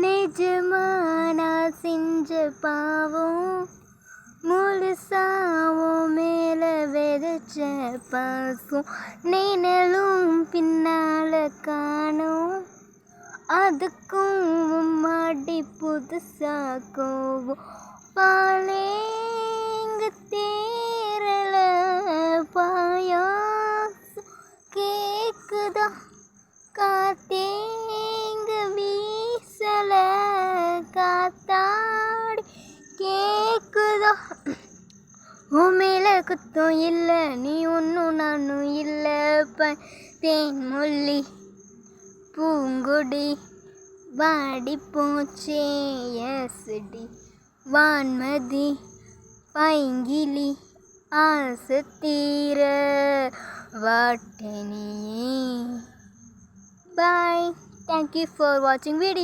நிஜமா நான் செஞ்ச பாவம் முழுசாவும் மேல விதைச்ச பாசம் நிழலும் பின்னால காணும் அதுக்கும் மாடி புதுசா கோவும் பாலேங்க தேரல பாயாசம் கேக்குதா காத்தேங்க வீசல காத்தாடி கேக்குதா உன் மேல குத்தம் இல்லை நீ ஒன்றும் நானும் இல்லை தேன் மொழி பூங்கொடி வாடி போச்சே எஸ்டி வான்மதி பைங்கிலி ஆசை தீர வாட்டனியே. Bye. Thank you for watching video.